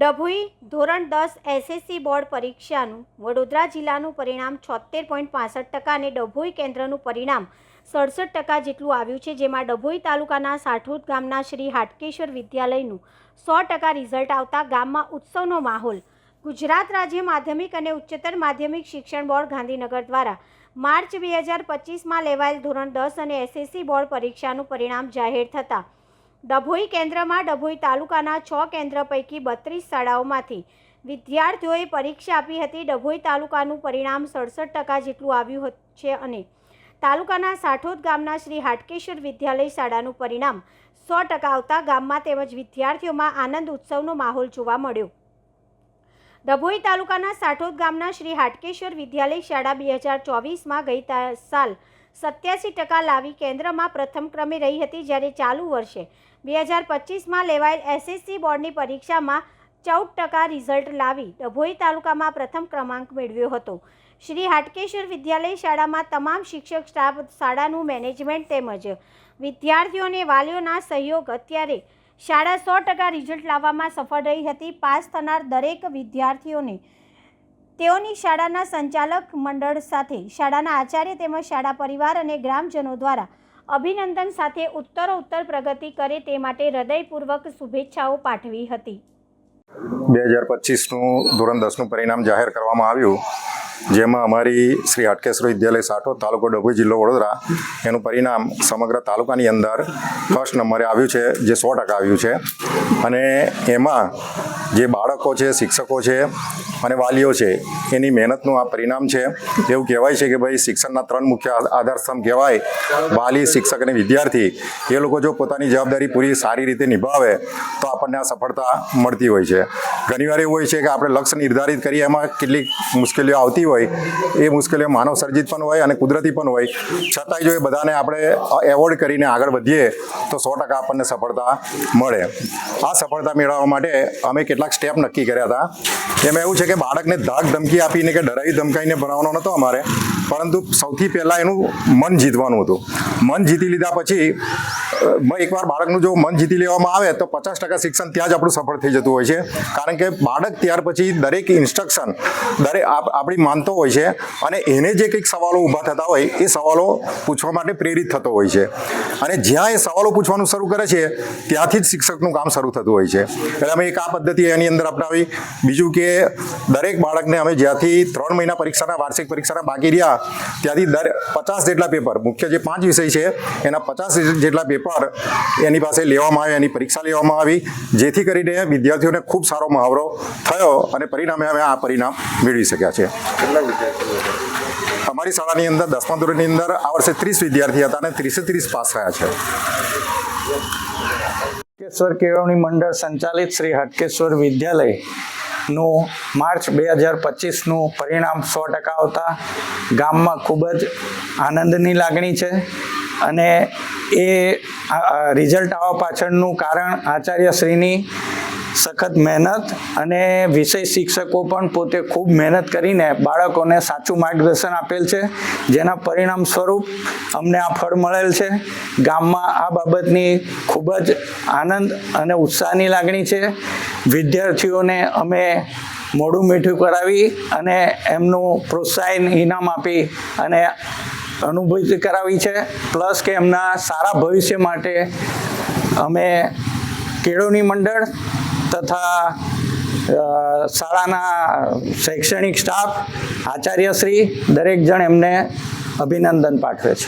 ડભોઈ ધોરણ 10 SSC board પરીક્ષાનું વડોદરા જિલ્લાનું પરિણામ 76.65% અને ડભોઈ કેન્દ્રનું પરિણામ 67% જેટલું આવ્યું છે, જેમાં ડભોઈ તાલુકાના સાઠોદ ગામના શ્રી હાટકેશ્વર વિદ્યાલયનું 100% રિઝલ્ટ આવતા ગામમાં ઉત્સવનો માહોલ. ગુજરાત રાજ્ય માધ્યમિક અને ઉચ્ચતર માધ્યમિક શિક્ષણ બોર્ડ ગાંધીનગર દ્વારા માર્ચ 2025માં લેવાયેલ ધોરણ 10 અને એસએસસી બોર્ડ પરીક્ષાનું પરિણામ જાહેર થતાં ડભોઈ કેન્દ્રમાં ડભોઈ તાલુકાના 6 કેન્દ્ર પૈકી 32 શાળાઓમાંથી વિદ્યાર્થીઓએ પરીક્ષા આપી હતી. ડભોઈ તાલુકાનું પરિણામ 67% જેટલું આવ્યું છે અને તાલુકાના સાઠોદ ગામના શ્રી હાટકેશ્વર વિદ્યાલય શાળાનું પરિણામ 100% આવતા ગામમાં તેમજ વિદ્યાર્થીઓમાં આનંદ ઉત્સવનો માહોલ જોવા મળ્યો. ડભોઈ તાલુકાના સાઠોદ ગામના શ્રી હાટકેશ્વર વિદ્યાલય શાળા 2024માં ગઈ સાલ 87% લાવી કેન્દ્રમાં પ્રથમ ક્રમે રહી હતી, જ્યારે ચાલુ વર્ષે 2025માં લેવાયેલ એસએસસી બોર્ડની પરીક્ષામાં 14% રિઝલ્ટ લાવી ડભોઈ તાલુકામાં પ્રથમ ક્રમાંક મેળવ્યો હતો. શ્રી હાટકેશ્વર વિદ્યાલય શાળામાં તમામ શિક્ષક સ્ટાફ, શાળાનું મેનેજમેન્ટ તેમજ વિદ્યાર્થીઓ અને વાલીઓના સહયોગ અત્યારે શાળા 100% રિઝલ્ટ લાવવામાં સફળ રહી હતી. પાસ થનાર દરેક વિદ્યાર્થીઓને તેઓની શાળાના સંચાલક મંડળ સાથે શાળાના આચાર્ય તેમજ શાળા પરિવાર અને ગ્રામજનો દ્વારા અભિનંદન સાથે ઉત્તરોત્તર પ્રગતિ કરે તે માટે હૃદયપૂર્વક શુભેચ્છાઓ પાઠવી હતી. 2025નું ધોરણ 10નું પરિણામ જાહેર કરવામાં આવ્યું, જેમાં અમારી શ્રી હાટકેશ્વર વિદ્યાલય સાઠોદ, તાલુકો ડભોઈ, જિલ્લો વડોદરા એનું પરિણામ સમગ્ર તાલુકાની અંદર ફર્સ્ટ નંબરે આવ્યું છે, જે 100% આવ્યું છે. અને એમાં જે બાળકો છે, શિક્ષકો છે અને વાલીઓ છે, એની મહેનતનું આ પરિણામ છે. એવું કહેવાય છે કે ભાઈ શિક્ષણના 3 મુખ્ય આધારસ્તંભ કહેવાય, વાલી, શિક્ષક અને વિદ્યાર્થી. એ લોકો જો પોતાની જવાબદારી પૂરી સારી રીતે નિભાવે તો આપણને આ સફળતા મળતી હોય છે. ઘણીવાર એવું હોય છે કે આપણે લક્ષ્ય નિર્ધારિત કરીએ, એમાં કેટલીક મુશ્કેલીઓ આવતી હોય. એ મુશ્કેલીઓ માનવ સર્જિત પણ હોય અને કુદરતી પણ હોય. છતાંય જો એ બધાને આપણે એવોર્ડ કરીને આગળ વધીએ તો 100% આપણને સફળતા મળે. આ સફળતા મેળવવા માટે અમે કેટલાક સ્ટેપ નક્કી કર્યા હતા. એમાં એવું છે કે બાળકને ધાક ધમકી આપીને કે ડરાવી ધમકાઈને ભણાવવાનો નહોતો અમારે, પરંતુ સૌથી પહેલાં એનું મન જીતવાનું હતું. મન જીતી લીધા પછી એકવાર બાળકનું જો મન જીતી લેવામાં આવે તો 50% શિક્ષણ ત્યાં જ આપણું સફળ થઈ જતું હોય છે. કારણ કે બાળક ત્યાર પછી દરેક ઇન્સ્ટ્રક્શન આપણી માનતો હોય છે અને એને જે કંઈક સવાલો ઊભા થતા હોય એ સવાલો પૂછવા માટે પ્રેરિત થતો હોય છે. અને જ્યાં એ સવાલો પૂછવાનું શરૂ કરે છે ત્યાંથી જ શિક્ષકનું કામ શરૂ થતું હોય છે. એટલે અમે એક આ પદ્ધતિ એની અંદર અપનાવી. બીજું કે દરેક બાળકને અમે જ્યાંથી 3 મહિના પરીક્ષાના, વાર્ષિક પરીક્ષાના બાકી રહ્યા ત્યાંથી 50 જેટલા પેપર, મુખ્ય જે 5 વિષય છે એના 50 જેટલા પેપર એની પાસે લેવામાં આવે, એની પરીક્ષા લેવામાં આવી, જેથી કરીને વિદ્યાર્થીઓને ખૂબ સારો મહાવરો થયો અને પરિણામે અમે આ પરિણામ મેળવી શક્યા છે. અમારી શાળાની અંદર 10મા ધોરણની અંદર આ વર્ષે 30 વિદ્યાર્થી હતા અને 30 પાસ થયા છે. હાટકેશ્વર કેળવણી મંડળ સંચાલિત શ્રી હાટકેશ્વર વિદ્યાલયનું માર્ચ 2025નું પરિણામ 100% આવતા ગામમાં ખૂબ જ આનંદની લાગણી છે. અને એ રિઝલ્ટ આવવા પાછળનું કારણ આચાર્યશ્રીની સખત મહેનત અને વિષય શિક્ષકો પણ પોતે ખૂબ મહેનત કરીને બાળકોને સાચું માર્ગદર્શન આપેલ છે, જેના પરિણામ સ્વરૂપ અમને આ ફળ મળેલ છે. ગામમાં આ બાબતની ખૂબ જ આનંદ અને ઉત્સાહની લાગણી છે. વિદ્યાર્થીઓને અમે મોઢું મીઠું કરાવી અને એમનું પ્રોત્સાહન ઇનામ આપી અને અનુભૂતિ કરાવી છે. પ્લસ કે એમના સારા ભવિષ્ય માટે અમે કેળવણી મંડળ તથા શાળાના શૈક્ષણિક સ્ટાફ, આચાર્યશ્રી દરેક જણ એમને અભિનંદન પાઠવે છે.